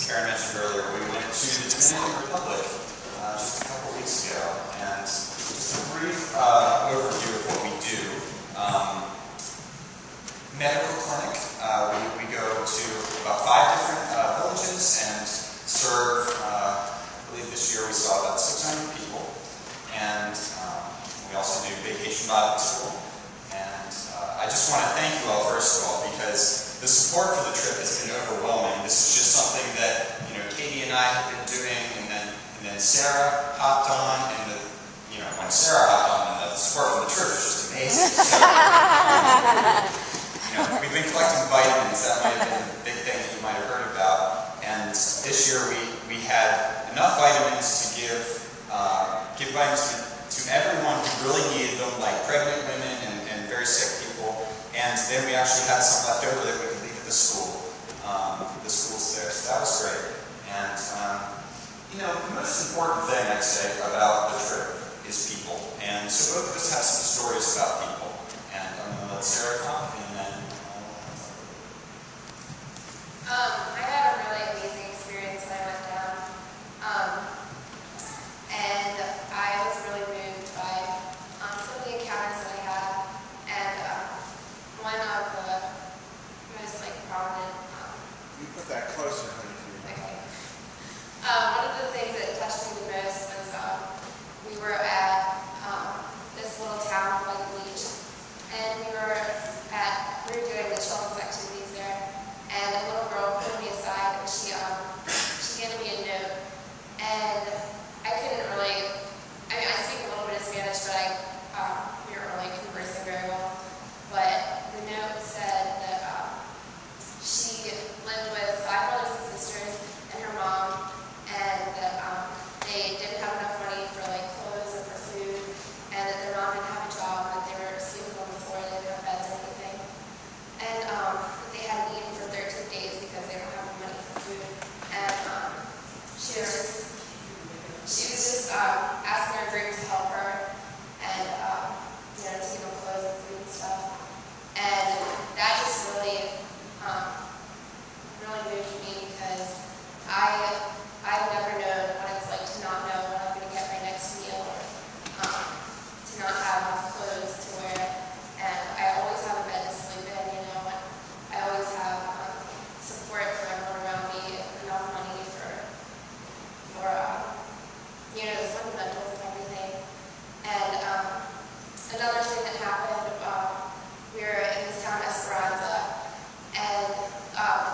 Karen mentioned earlier, we went to the Dominican Republic just a couple weeks ago, and just a brief overview of what we do. Medical clinic. We go to about 5 different villages and serve, I believe this year we saw about 600 people. And we also do vacation Bible school. And I just want to thank you all, first of all, because the support for the trip has been overwhelming. This is just something that, Katie and I have been doing, and then Sarah hopped on, and when Sarah hopped on, the support for the trip was just amazing. So, we've been collecting vitamins. That might have been a big thing that you might have heard about. And this year we had enough vitamins to give vitamins to everyone who really needed them, like pregnant women and very sick people. And then we actually had some left over that we could leave at the school. The school's there, so that was great. And the most important thing I'd say about the trip is people. And so both of us have some stories about people. And I'm going to let Sarah talk, and then I had a really amazing experience when I went down, and I was really moved by some of the encounters that I had, and one of the most prominent. You put that closer, honey. Okay. One of the things that touched me the most was we were at this little town by the beach, and we were doing the children's activities there. And a little girl pulled me aside, and she handed me a note. And I couldn't really, I speak a little bit of Spanish, but we weren't really conversing very well. But the note said that she lived with 5 brothers and sisters and her mom, and that they didn't have enough money for clothes or for food, and that their mom didn't have a job, that they were sleeping on the floor, they didn't have beds or anything. And they hadn't eaten for 13 days because they don't have the money for food. And she was just asking our group to help her and to get them clothes and food and stuff. And that just really moved me, because I've never known what it's like to not know when I'm going to get my next meal, or to not have enough clothes to wear. And I always have a bed to sleep in, and I always have support for everyone around me, enough money for the fundamentals of everything. And another thing that happened, we were in this town, Esperanza, and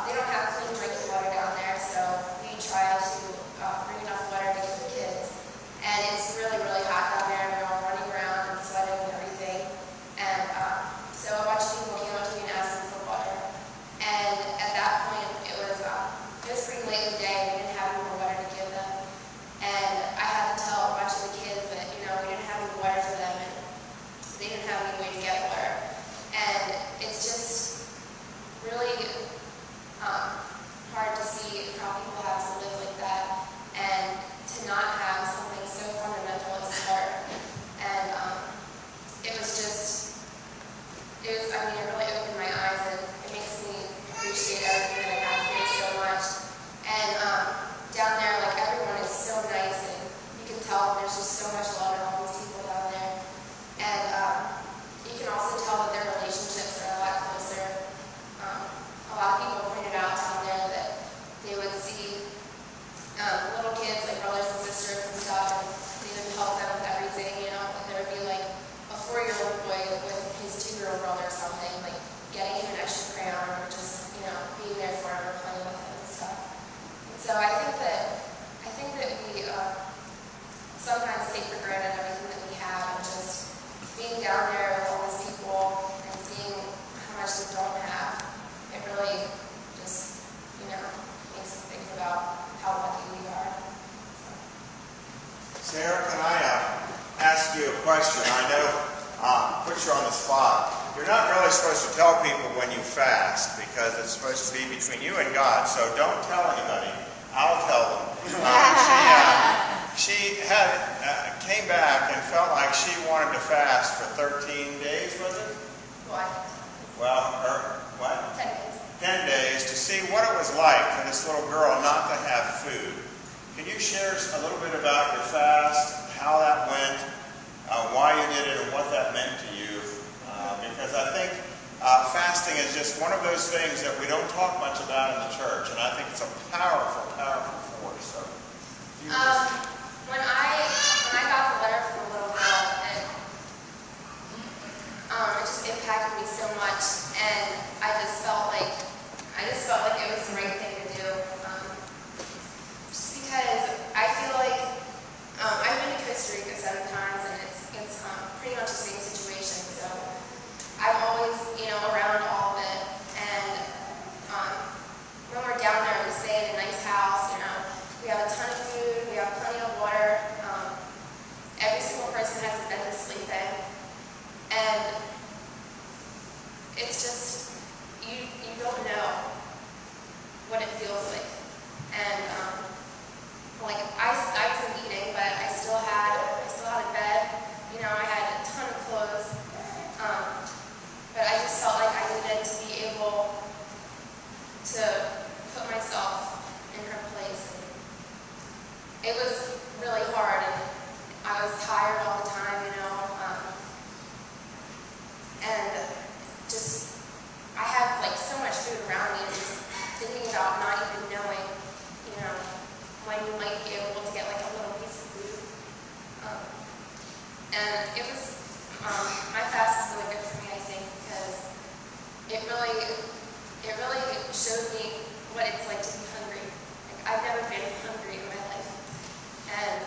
they don't have clean drinking water down there, so we try to bring enough water to give the kids. And it's really, really hot down there, and we're all running around and sweating and everything. And so a bunch of people came up to me and asked me for water. And at that point, it was pretty late in the day, and we didn't have any more water to give them. And I had to tell a bunch of the kids that, we didn't have any water for them, and they didn't have any way to get water. And it's just really hard to see how people have to live like that, and to not have something so fundamental as water. And it really opened my eyes, and it makes me appreciate everything that I have here so much. And down there, everyone is so nice, and you can tell there's just so much love in all these people down there. And you can also tell that their relationships are a lot closer. A lot of people pointed out down there that they would see little kids, brothers and sisters and stuff, and they would help them with everything, and there would be a 4-year-old boy with his 2-year-old brother or something, getting him an extra crayon, or just, being there for him or playing with him and stuff. And so I think that we sometimes take for granted everything that we have, and just being down there with all these people and seeing how much they don't have, it really just, makes me think about how lucky we are. Sarah, can I ask you a question? I know, put you on the spot. You're not really supposed to tell people when you fast, because it's supposed to be between you and God, so don't tell anybody. I'll tell them. She came back and felt like she wanted to fast for 13 days, was it? What? Well, what? 10 days. 10 days to see what it was like for this little girl not to have food. Can you share a little bit about your fast, how that went, why you did it, and what that meant to you? Because I think fasting is just one of those things that we don't talk much about in the church, and I think it's a powerful, powerful force. So, when I got the letter from the little girl, it just impacted me so much, and I just felt like it was the right thing to do. Just because I feel like I've been to Costa Rica 7 times, and it's pretty much the same situation. So I'm always, around all of it. And when we're down there, we stay in a nice house. We have a ton of food, we have plenty of water. Every single person has a bed to sleep in, and it's just you don't know what it feels like. And I wasn't eating, but I still had a bed. I had a ton of clothes. But I just felt like I needed to be able to put myself in her place. And it was really hard, and I was tired all the time, and just I have so much food around me, and just thinking about not even knowing, when you might be able to get a little piece of food. And it was my fast is really good for me, I think, because it really showed me what it's like to be hungry. I've never been hungry in my life, and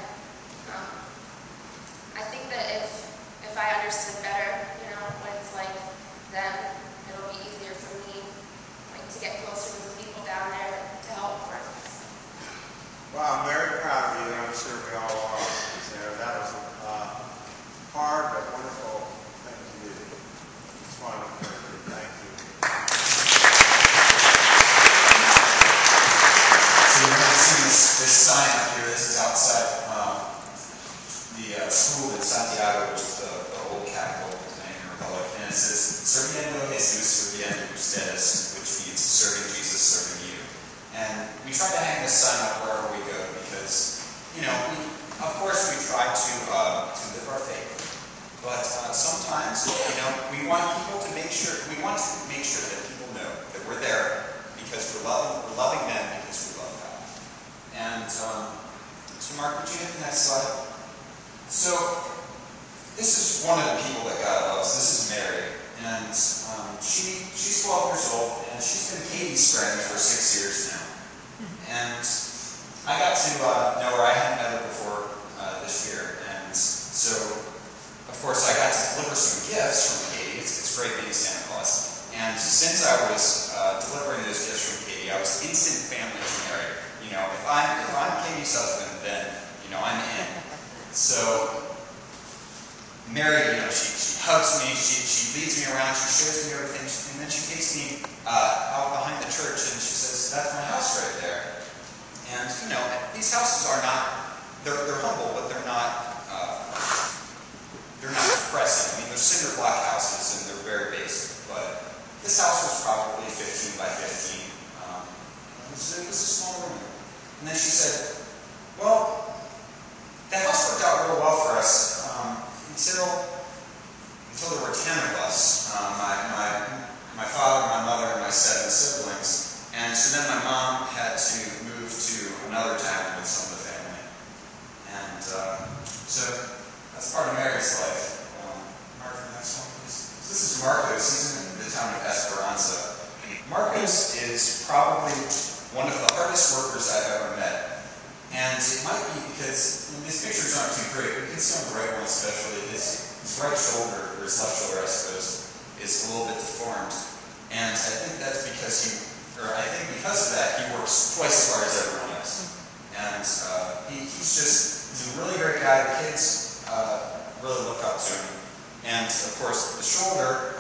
I think that if I understood better, what it's like, then it'll be easier for me, to get closer to the people down there to help for it. Well, I'm very proud of you, and I'm sure we all are. That was a hard but wonderful thing to do. It's fun. Thank you. So you're going to see this sign up here. This is outside the school in Santiago, which is the old capital of the Dominican Republic. And it says, Serviendo Jesus, Serviendo Ustedes, which means serving Jesus, serving you. And we try to hang this sign up wherever we go because, of course we try to live our faith. But sometimes, we want to make sure that people know that we're there because we're loving them because we love God. And so Mark, would you hit the next slide? So this is one of the people that God loves. This is Mary, and she's 12 years old, and she's been Katie's friend for 6 years now. And I got to know her. I hadn't met her before this year, and so of course I got to deliver some gifts from Katie. It's great being Santa Claus. And since I was delivering those gifts from Katie, I was instant family to Mary. If I'm Katie's husband, then I'm in. So Mary, she hugs me, she leads me around, she shows me everything, and then she takes me out behind the church, and she says, "That's my house right there." And these houses are not, they're humble, but they're not depressing. I mean, they're cinder block houses, and they're very basic. But this house was probably 15 by 15. It was a small room. And then she said, "Well, the house worked out real well for us until there were 10 of us. My father, my mother, and my 7 siblings. And so then my mom had to move to another town with some of the family. And so that's part of Mary's life. Mark, the next one, please. So this is Marcos. He's in the town of Esperanza. Marcos is probably one of the hardest workers I've ever met. And it might be because these pictures aren't too great, but you can see on the right one especially, his right shoulder, or his left shoulder I suppose, is a little bit deformed. And I think that's because because of that, he works twice as hard as everyone else. And he's a really great guy. The kids really look up to him. And of course, the shoulder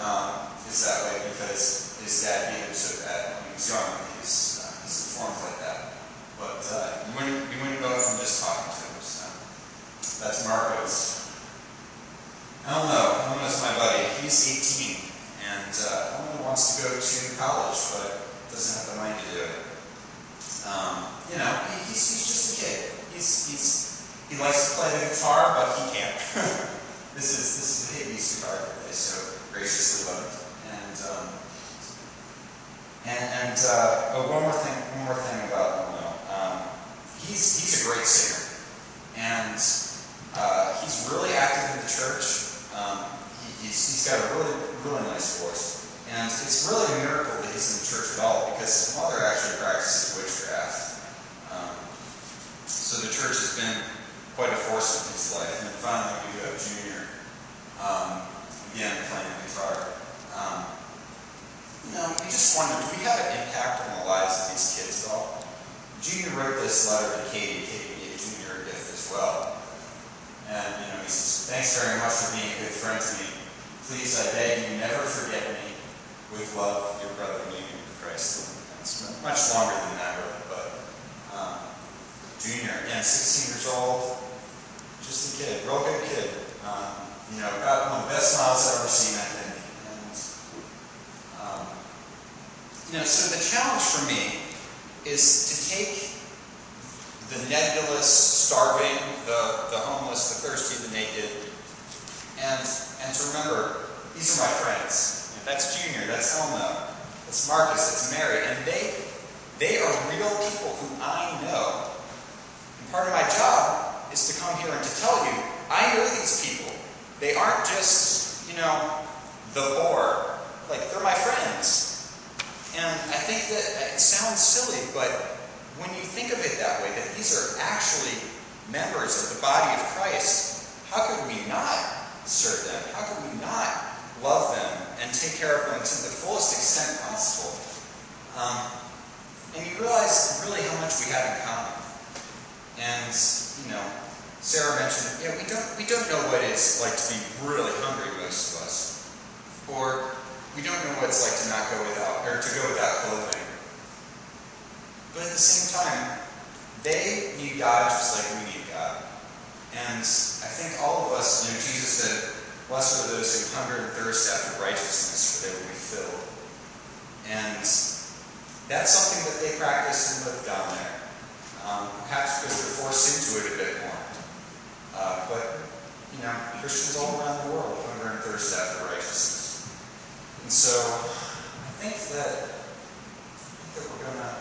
is that way because his dad gave him so bad when he was young. He's deformed like that. But you wouldn't know it from just talking to him. So that's Marcos. Elmo's my buddy. He's 18, and Elmo wants to go to college, but he's just a kid. He likes to play the guitar, but he can't. This is the Higby's guitar that they so graciously lent. One more thing about Noel. He's a great singer, and he's really active in the church. He's got a really nice voice, and it's really a miracle that he's in the church at all, because his mother actually practices witchcraft. So the church has been quite a force in his life, and then finally we have Junior again playing the guitar. We just wondered, do we have an impact on the lives of these kids at all? Junior wrote this letter to Katie. Katie gave Junior a gift as well. And, he says, "Thanks very much for being a good friend to me. Please, I beg you, never forget me. With love, your brother, William Christ." It's much longer than that, really, but Junior, again, 16 years old, just a kid, real good kid. Got one of the best smiles I've ever seen, I think. So the challenge for me is to take the nebulous, starving, the homeless, the thirsty, the naked, and to remember, these are my friends. That's Junior, that's Elmo, that's Marcus, that's Mary, and they are real people who I know. And part of my job is to come here and to tell you, I know these people. They aren't just, the poor. They're my friends. And I think that it sounds silly, but when you think of it that way, that these are actually members of the body of Christ, how could we not serve them? How could we not love them and take care of them to the fullest extent possible? And you realize really how much we have in common. And, Sarah mentioned, we don't know what it's like to be really hungry, most of us. Or we don't know what it's like to not go without, or to go without clothing. But at the same time, they need God just like we need God. And I think all of us, Jesus said, "Blessed are those who hunger and thirst after righteousness, for they will be filled." And that's something that they practice and live down there. Perhaps because they're forced into it a bit more. But Christians all around the world hunger and thirst after righteousness. And so I think that we're going to